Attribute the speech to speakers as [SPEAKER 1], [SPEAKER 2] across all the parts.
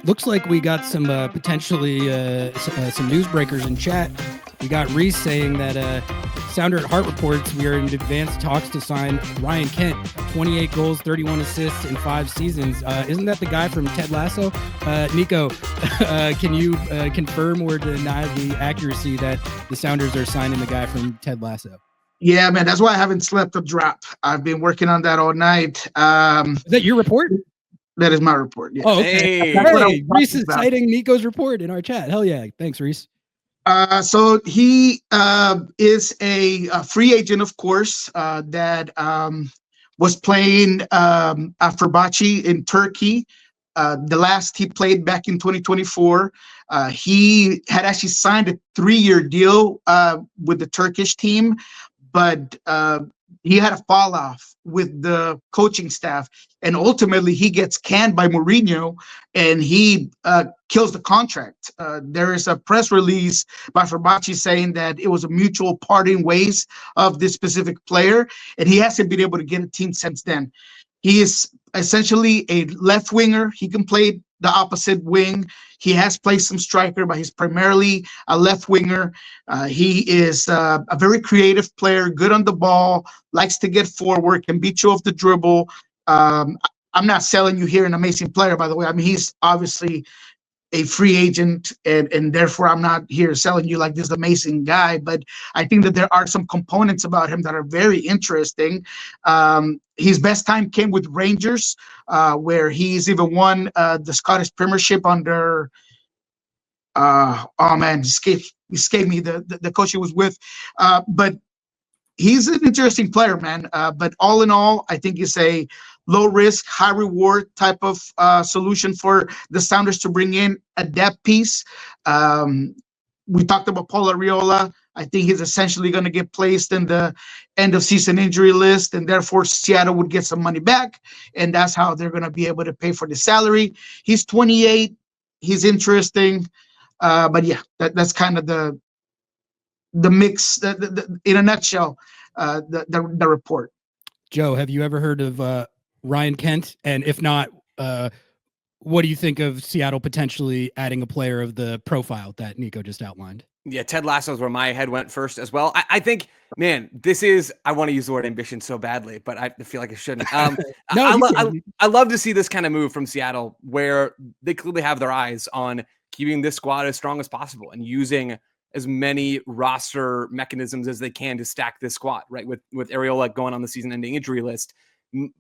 [SPEAKER 1] Looks like we got some potentially some newsbreakers in chat. We got Reese saying that Sounder at Heart reports we are in advanced talks to sign Ryan Kent, 28 goals, 31 assists in 5 seasons. Isn't that the guy from Ted Lasso? Nico, can you confirm or deny the accuracy that the Sounders are signing the guy from Ted Lasso?
[SPEAKER 2] Yeah, man, that's why I haven't slept a drop. I've been working on that all night.
[SPEAKER 1] Is that your report?
[SPEAKER 2] That is my report. Yeah.
[SPEAKER 1] Oh, okay. Hey, Reese is citing Nico's report in our chat. Hell yeah. Thanks, Reese.
[SPEAKER 2] So he is a free agent, of course, that was playing for Bachi in Turkey. The last he played back in 2024. He had actually signed a 3-year deal with the Turkish team, but he had a fall off with the coaching staff, and ultimately he gets canned by Mourinho, and he kills the contract. There is a press release by Fenerbahce saying that it was a mutual parting ways of this specific player, and he hasn't been able to get a team since then. He is essentially a left winger. He can play the opposite wing. He has played some striker, but he's primarily a left winger. He is a very creative player, good on the ball, likes to get forward, can beat you off the dribble. I'm not selling you here an amazing player, by the way. I mean, he's obviously a free agent, and therefore I'm not here selling you like this amazing guy, but I think that there are some components about him that are very interesting. His best time came with Rangers, where he's even won the Scottish Premiership under escaped me the coach he was with, but he's an interesting player, man. But all in all, I think it's a low risk, high reward type of solution for the Sounders to bring in a depth piece. We talked about Paul Arriola. I think he's essentially going to get placed in the end of season injury list, and therefore Seattle would get some money back, and that's how they're going to be able to pay for the salary. He's 28. He's interesting, but yeah, that's kind of the mix. In a nutshell, the report.
[SPEAKER 1] Joe, have you ever heard of Ryan Kent? And if not, what do you think of Seattle potentially adding a player of the profile that Nico just outlined?
[SPEAKER 3] Yeah, Ted Lasso is where my head went first as well. I think, man, I want to use the word ambition so badly, but I feel like I shouldn't. I love to see this kind of move from Seattle, where they clearly have their eyes on keeping this squad as strong as possible and using as many roster mechanisms as they can to stack this squad, right? With Arriola going on the season-ending injury list,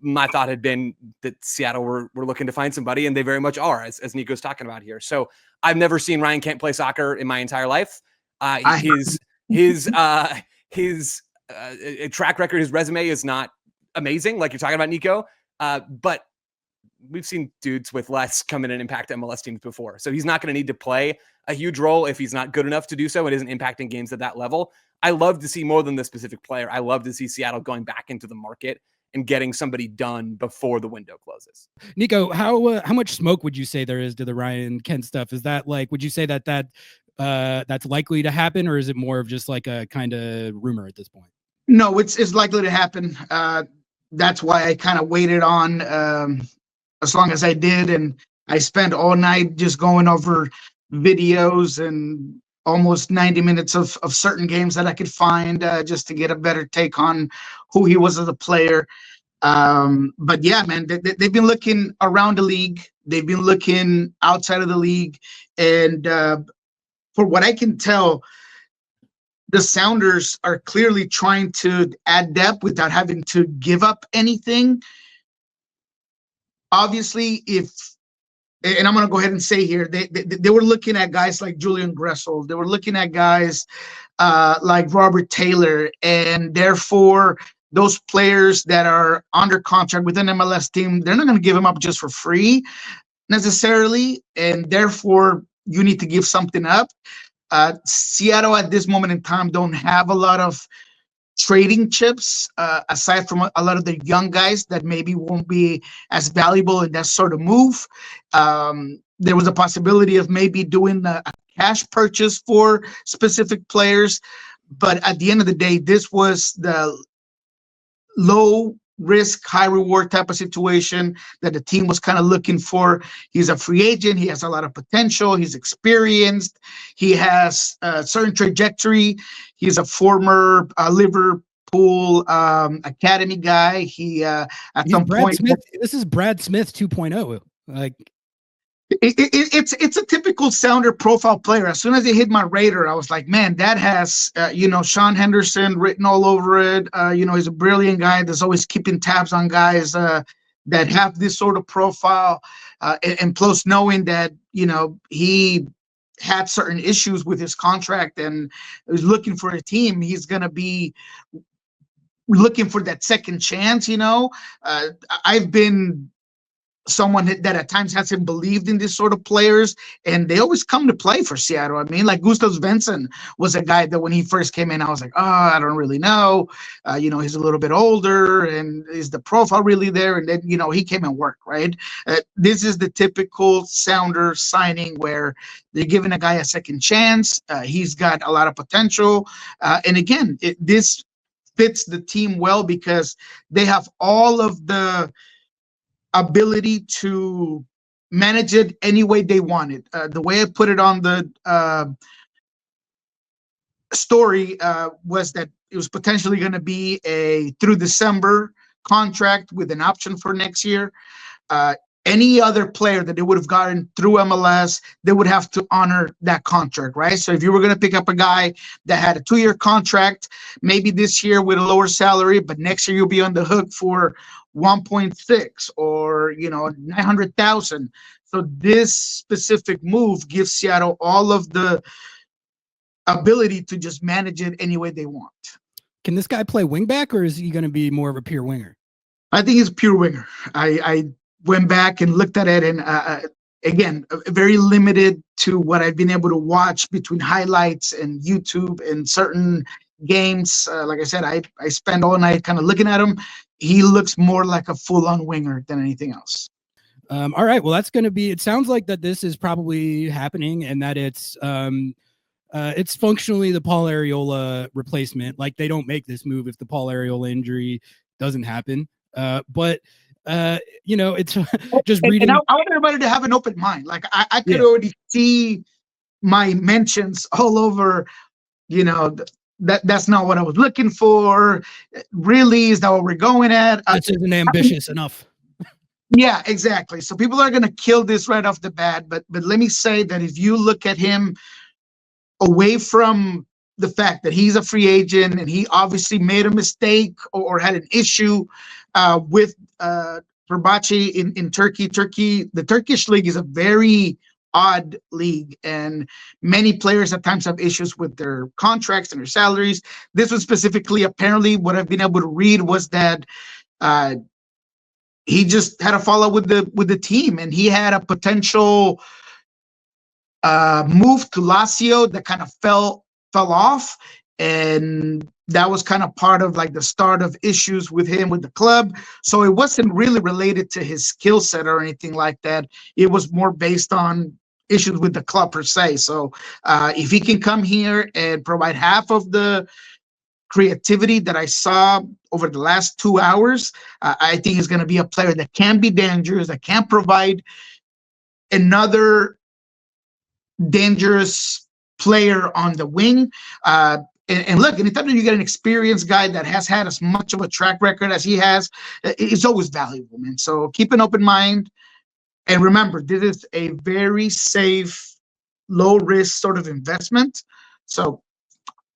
[SPEAKER 3] my thought had been that Seattle were looking to find somebody, and they very much are, as Nico's talking about here. So I've never seen Ryan Kent play soccer in my entire life. His track record, his resume is not amazing, like you're talking about, Nico. But we've seen dudes with less come in and impact MLS teams before. So he's not going to need to play a huge role if he's not good enough to do so. It isn't impacting games at that level. I love to see more than the specific player. I love to see Seattle going back into the market and getting somebody done before the window closes.
[SPEAKER 1] Nico, how much smoke would you say there is to the Ryan Kent stuff? Is that like, would you say that that's likely to happen, or is it more of just like a kind of rumor at this point?
[SPEAKER 2] No, it's likely to happen. That's why I kind of waited on as long as I did, and I spent all night just going over videos and almost 90 minutes of certain games that I could find just to get a better take on who he was as a player. But yeah, man, they've been looking around the league. They've been looking outside of the league. And for what I can tell, the Sounders are clearly trying to add depth without having to give up anything. Obviously, and I'm going to go ahead and say here, they were looking at guys like Julian Gressel. They were looking at guys like Robert Taylor, and therefore those players that are under contract with an MLS team, they're not going to give them up just for free necessarily, and therefore you need to give something up. Seattle at this moment in time don't have a lot of trading chips, aside from a lot of the young guys that maybe won't be as valuable in that sort of move. There was a possibility of maybe doing a cash purchase for specific players, but at the end of the day, this was the low risk, high reward type of situation that the team was kind of looking for. He's a free agent. He has a lot of potential. He's experienced. He has a certain trajectory. He's a former Liverpool academy guy. He at
[SPEAKER 1] He's
[SPEAKER 2] some
[SPEAKER 1] Brad
[SPEAKER 2] point.
[SPEAKER 1] Smith. This is Brad Smith 2.0. Like
[SPEAKER 2] it's a typical Sounder profile player. As soon as it hit my radar, I was like, man, that has Sean Henderson written all over it. He's a brilliant guy that's always keeping tabs on guys that have this sort of profile, and plus knowing that he had certain issues with his contract and is looking for a team. He's gonna be looking for that second chance. I've been someone that at times hasn't believed in this sort of players, and they always come to play for Seattle. I mean, like Gustav Svensson was a guy that when he first came in, I was like, oh, I don't really know. He's a little bit older, and is the profile really there? And then, he came and worked, right? This is the typical Sounder signing where they're giving a guy a second chance. He's got a lot of potential. And again, this fits the team well because they have all of the ability to manage it any way they want it. The way I put it on the story was that it was potentially going to be a through December contract with an option for next year. Any other player that they would have gotten through MLS, they would have to honor that contract, right? So if you were going to pick up a guy that had a 2-year contract, maybe this year with a lower salary, but next year you'll be on the hook for 1.6 or 900,000. So this specific move gives Seattle all of the ability to just manage it any way they want.
[SPEAKER 1] Can this guy play wingback, or is he going to be more of a pure winger?
[SPEAKER 2] I think he's a pure winger. I went back and looked at it, and again, very limited to what I've been able to watch between highlights and YouTube and certain games. Like I said, I spend all night kind of looking at him. He looks more like a full-on winger than anything else.
[SPEAKER 1] All right. Well, that's going to be, it sounds like that this is probably happening and that it's functionally the Paul Arriola replacement. Like they don't make this move if the Paul Arriola injury doesn't happen. But it's just reading.
[SPEAKER 2] And I want everybody to have an open mind. Like I could already see my mentions all over, that's not what I was looking for. Really, is that what we're going at?
[SPEAKER 1] This isn't ambitious enough.
[SPEAKER 2] Yeah, exactly. So people are going to kill this right off the bat. But let me say that if you look at him away from the fact that he's a free agent and he obviously made a mistake or had an issue with Fenerbahce in Turkey. The Turkish league is a very odd league, and many players at times have issues with their contracts and their salaries. This was specifically, apparently, what I've been able to read was that he just had a fallout with the team, and he had a potential move to Lazio that kind of fell off, and that was kind of part of like the start of issues with him with the club. So it wasn't really related to his skill set or anything like that. It was more based on issues with the club per se. So if he can come here and provide half of the creativity that I saw over the last 2 hours, I think he's going to be a player that can be dangerous, that can provide another dangerous player on the wing. And look, anytime you get an experienced guy that has had as much of a track record as he has, it's always valuable, man. So keep an open mind. And remember, this is a very safe, low-risk sort of investment. So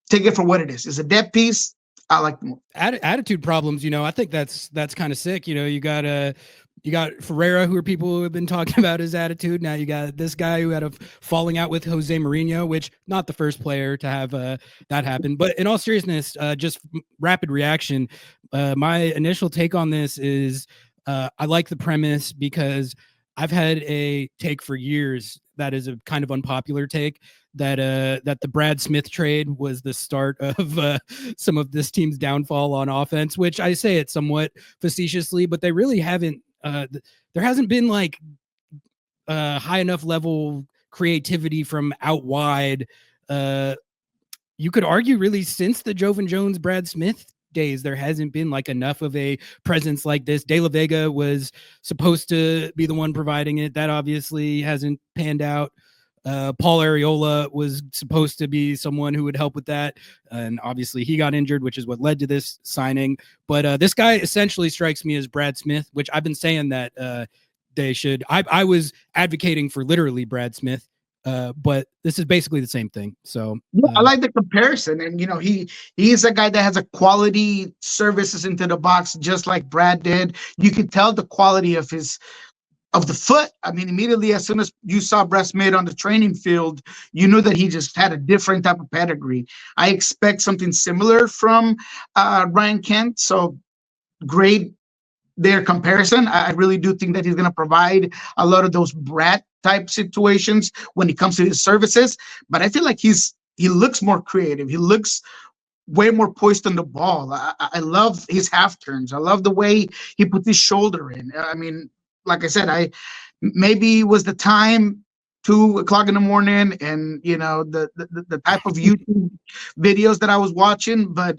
[SPEAKER 2] take it for what it is. It's a debt piece. I like the move.
[SPEAKER 1] Attitude problems, I think that's kind of sick. You got Ferreira, who are people who have been talking about his attitude. Now you got this guy who had a falling out with Jose Mourinho, which not the first player to have that happen. But in all seriousness, just rapid reaction. My initial take on this is I like the premise because I've had a take for years that is a kind of unpopular take that the Brad Smith trade was the start of some of this team's downfall on offense, which I say it somewhat facetiously, but they really haven't. There hasn't been like high enough level creativity from out wide. You could argue really since the Jovan Jones, Brad Smith days, there hasn't been like enough of a presence like this. De La Vega was supposed to be the one providing it. That obviously hasn't panned out. Paul Areola was supposed to be someone who would help with that. And obviously he got injured, which is what led to this signing. But this guy essentially strikes me as Brad Smith, which I've been saying that they should. I was advocating for literally Brad Smith. But this is basically the same thing. So
[SPEAKER 2] I like the comparison, and he's a guy that has a quality services into the box, just like Brad did. You could tell the quality of the foot. I mean, immediately as soon as you saw Brad Smith on the training field, you knew that he just had a different type of pedigree. I expect something similar from Ryan Kent. So great their comparison. I really do think that he's going to provide a lot of those Brad type situations when it comes to his services. But I feel like he looks more creative. He looks way more poised on the ball. I love his half turns. I love the way he put his shoulder in. I mean, like I said, maybe it was the time, 2:00 in the morning, and the type of YouTube videos that I was watching, but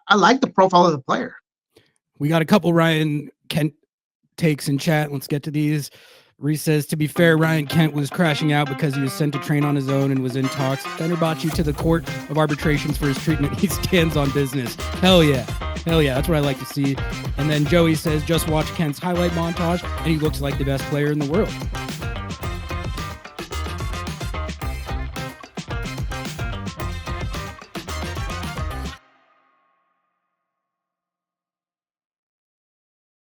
[SPEAKER 2] I like the profile of the player.
[SPEAKER 1] We got a couple Ryan Kent takes in chat. Let's get to these. Reese says, to be fair, Ryan Kent was crashing out because he was sent to train on his own and was in talks. Fenerbahce to the court of arbitrations for his treatment. He stands on business. Hell yeah. Hell yeah. That's what I like to see. And then Joey says, just watch Kent's highlight montage and he looks like the best player in the world.